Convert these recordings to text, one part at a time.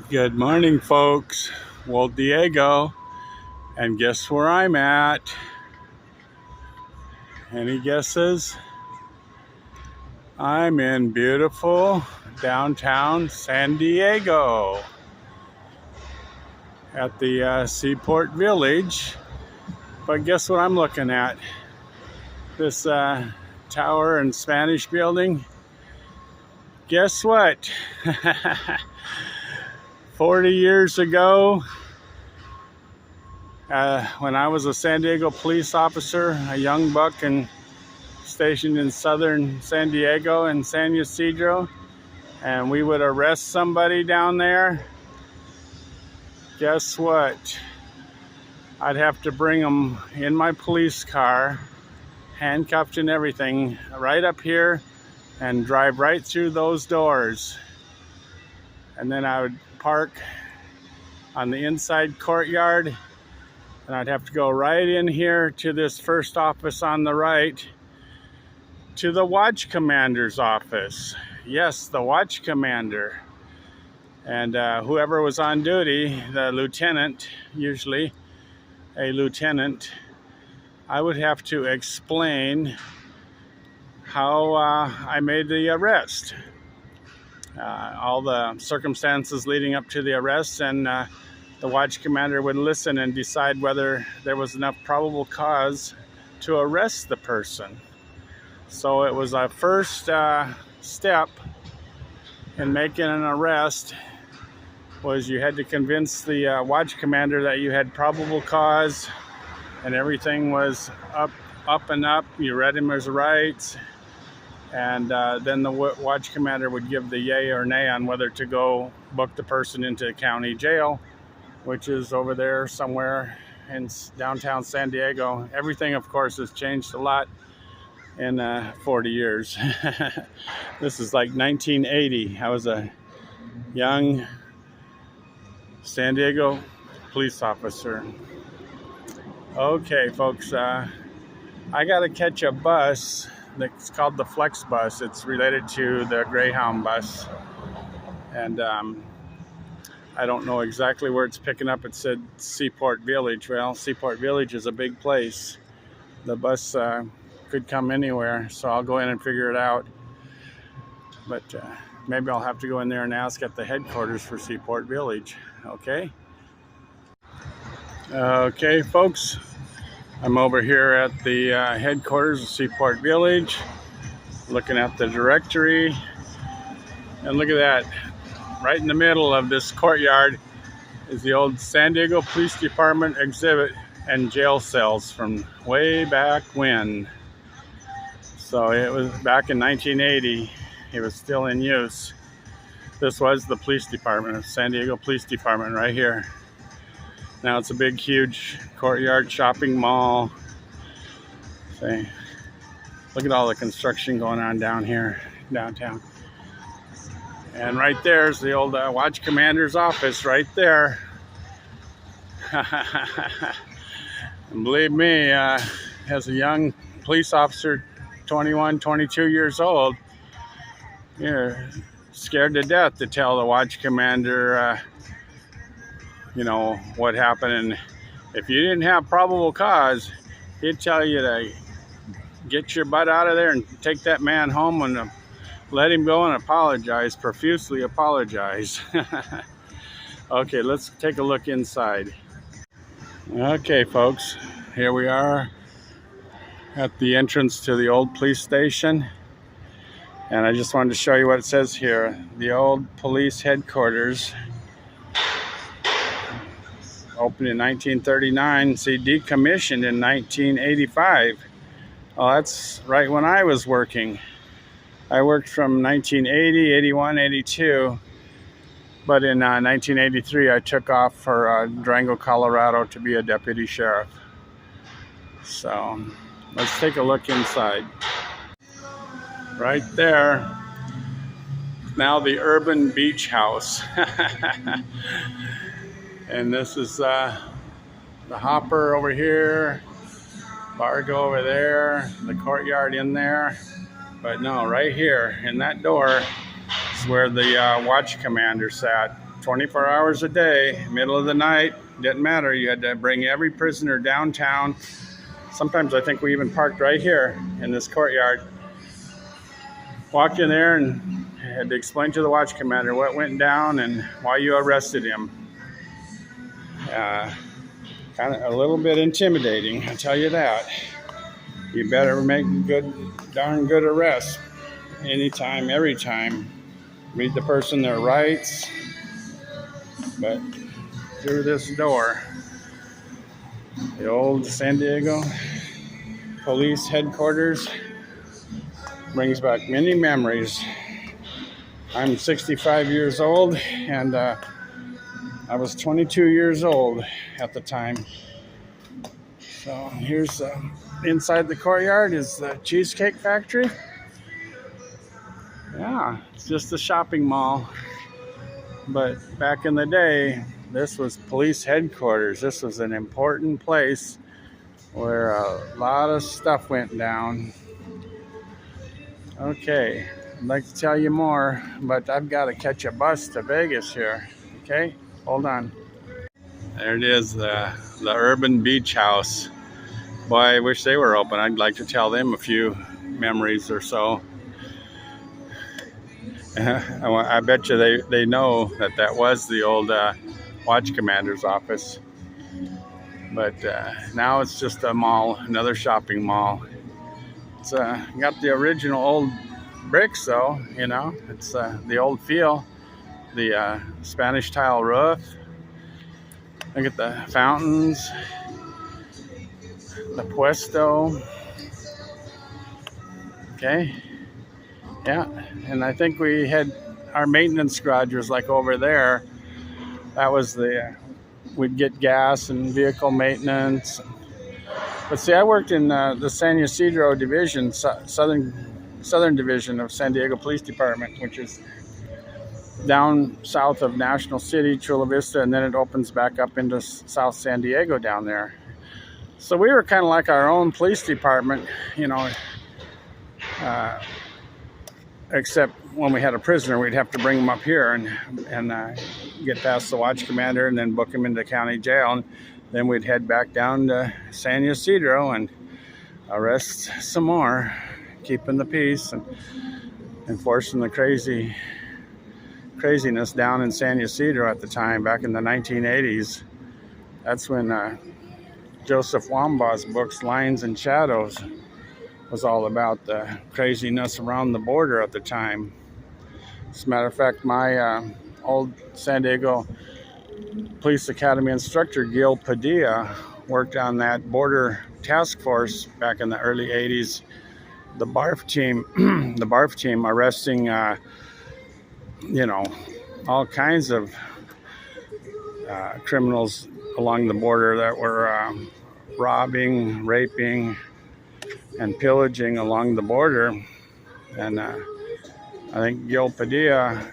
Good morning, folks. Well, Diego, and guess where I'm at? Any guesses? I'm in beautiful downtown San Diego at the Seaport Village. But guess what I'm looking at? This tower and Spanish building. Guess what? 40 years ago, when I was a San Diego police officer, a young buck and stationed in southern San Diego and San Ysidro, and we would arrest somebody down there. Guess what? I'd have to bring them in my police car, handcuffed and everything, right up here and drive right through those doors. And then I would park on the inside courtyard, and I'd have to go right in here to this first office on the right, to the watch commander's office. Yes, the watch commander. And whoever was on duty, the lieutenant, usually a lieutenant, I would have to explain how I made the arrest. All the circumstances leading up to the arrest, and the watch commander would listen and decide whether there was enough probable cause to arrest the person. So it was a first step in making an arrest, was you had to convince the watch commander that you had probable cause and everything was up and up. You read him his rights, and then the watch commander would give the yay or nay on whether to go book the person into county jail, which is over there somewhere in downtown San Diego. Everything, of course, has changed a lot in 40 years. This is like 1980. I was a young San Diego police officer. Okay, folks, I got to catch a bus that's called the Flex Bus. It's related to the Greyhound bus. And I don't know exactly where it's picking up. It said Seaport Village. Well, Seaport Village is a big place. The bus could come anywhere, so I'll go in and figure it out. But maybe I'll have to go in there and ask at the headquarters for Seaport Village. Okay? Okay, folks. I'm over here at the headquarters of Seaport Village, looking at the directory. And look at that. Right in the middle of this courtyard is the old San Diego Police Department exhibit and jail cells from way back when. So it was back in 1980. It was still in use. This was the police department, San Diego Police Department, right here. Now it's a big, huge courtyard shopping mall. See, look at all the construction going on down here, downtown. And right there's the old watch commander's office right there. And believe me, as a young police officer, 21, 22 years old, you're scared to death to tell the watch commander, what happened. And if you didn't have probable cause, he'd tell you to get your butt out of there and take that man home and let him go and apologize, profusely apologize. Okay, let's take a look inside. Okay, folks, here we are at the entrance to the old police station. And I just wanted to show you what it says here. The old police headquarters, opened in 1939, decommissioned in 1985. Well, that's right when I was working. I worked from 1980, 81, 82. But in 1983, I took off for Durango, Colorado to be a deputy sheriff. So let's take a look inside. Right there, now the Urban Beach House. And this is the Hopper over here, Bargo over there, the courtyard in there. But no, right here in that door is where the watch commander sat. 24 hours a day, middle of the night, didn't matter. You had to bring every prisoner downtown. Sometimes I think we even parked right here in this courtyard. Walked in there and had to explain to the watch commander what went down and why you arrested him. Kind of a little bit intimidating, I'll tell you that. You better make darn good arrests anytime, every time. Read the person their rights. But through this door, the old San Diego Police Headquarters brings back many memories. I'm 65 years old, and I was 22 years old at the time. So here's inside the courtyard is the Cheesecake Factory. Yeah, it's just a shopping mall. But back in the day, this was police headquarters. This was an important place where a lot of stuff went down. Okay, I'd like to tell you more, but I've got to catch a bus to Vegas here. Okay, hold on. There it is, the Urban Beach House. Boy, I wish they were open. I'd like to tell them a few memories or so. I bet you they know that was the old watch commander's office. But now it's just a mall, another shopping mall. It's got the original old bricks though, you know. It's the old feel, the Spanish tile roof. Look at the fountains, the puesto. Okay. Yeah, and I think we had our maintenance garage was like over there. That was we'd get gas and vehicle maintenance. But see, I worked in the San Ysidro division, southern division of San Diego Police Department, which is down south of National City, Chula Vista, and then it opens back up into South San Diego down there. So we were kind of like our own police department, you know. Except when we had a prisoner, we'd have to bring him up here and get past the watch commander and then book him into county jail. And then we'd head back down to San Ysidro and arrest some more, keeping the peace and enforcing the craziness down in San Ysidro at the time, back in the 1980s. That's when Joseph Wambaugh's books, Lines and Shadows, was all about the craziness around the border at the time. As a matter of fact, my old San Diego Police Academy instructor, Gil Padilla, worked on that border task force back in the early 80s. The BARF team, arresting, you know, all kinds of criminals along the border that were robbing, raping, and pillaging along the border. And I think Gil Padilla,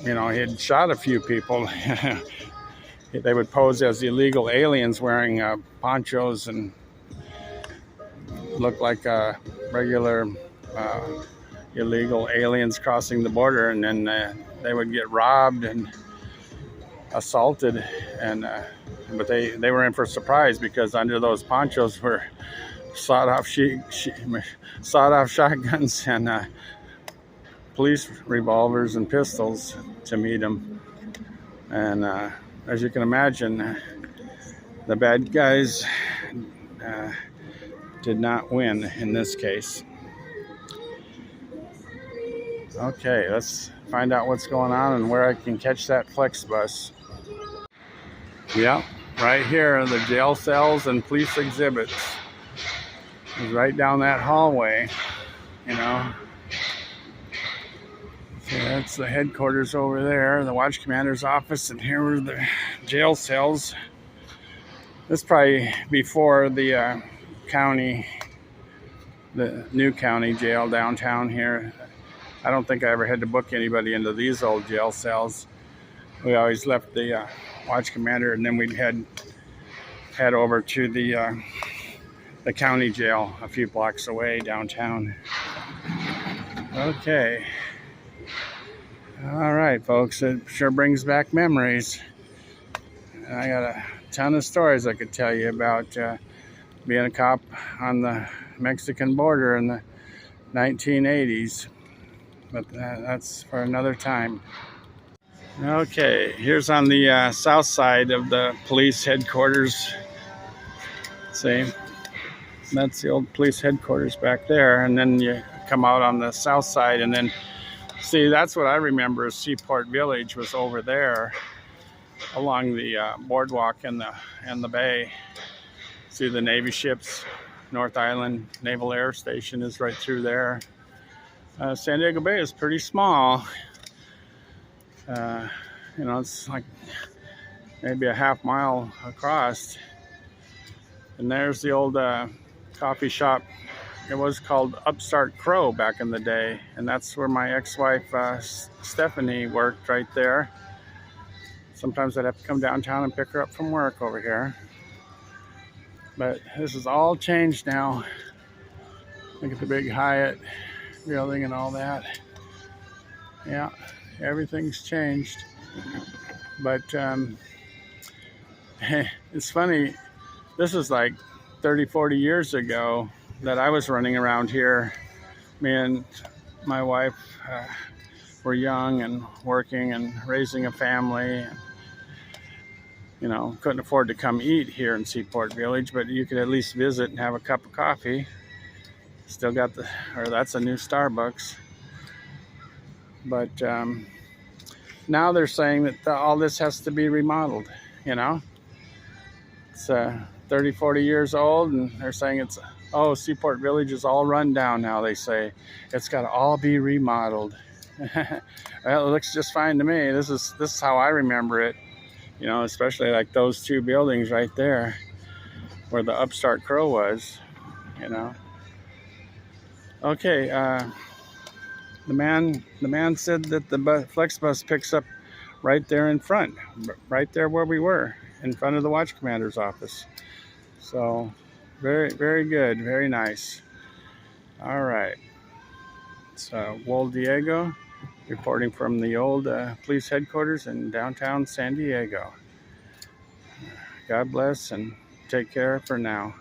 you know, he had shot a few people. They would pose as illegal aliens wearing ponchos and look like regular illegal aliens crossing the border, and then they would get robbed and assaulted, and but they were in for a surprise, because under those ponchos were sawed-off shotguns and police revolvers and pistols to meet them. And as you can imagine, the bad guys did not win in this case. Okay, let's find out what's going on and where I can catch that flex bus. Yeah, right here are the jail cells and police exhibits. It's right down that hallway, you know. So that's the headquarters over there, the watch commander's office, and here were the jail cells. This is probably before the new county jail downtown here. I don't think I ever had to book anybody into these old jail cells. We always left the watch commander, and then we'd head over to the county jail a few blocks away downtown. Okay. All right, folks, it sure brings back memories. I got a ton of stories I could tell you about being a cop on the Mexican border in the 1980s, but that's for another time. Okay, here's on the south side of the police headquarters. See, that's the old police headquarters back there, and then you come out on the south side, and then see, that's what I remember is Seaport Village was over there along the boardwalk and the bay. See the Navy ships. North Island Naval Air Station is right through there. San Diego Bay is pretty small. You know, it's like maybe a half mile across. And there's the old coffee shop. It was called Upstart Crow back in the day, and that's where my ex-wife Stephanie worked, right there. Sometimes I'd have to come downtown and pick her up from work over here. But this is all changed now. Look at the big Hyatt building and all that. Yeah, everything's changed. But it's funny, this is like 30, 40 years ago that I was running around here. Me and my wife were young and working and raising a family. You know, couldn't afford to come eat here in Seaport Village, but you could at least visit and have a cup of coffee. Still got that's a new Starbucks. But now they're saying that all this has to be remodeled, you know. It's 30, 40 years old, and they're saying it's, oh, Seaport Village is all run down now, they say. It's got to all be remodeled. Well, it looks just fine to me. This is how I remember it. You know, especially like those two buildings right there where the Upstart Crow was, you know. Okay, the man said that the FlexBus picks up right there in front, right there where we were, in front of the watch commander's office. So very, very good, very nice. All right, it's Wold Diego reporting from the old police headquarters in downtown San Diego. God bless and take care for now.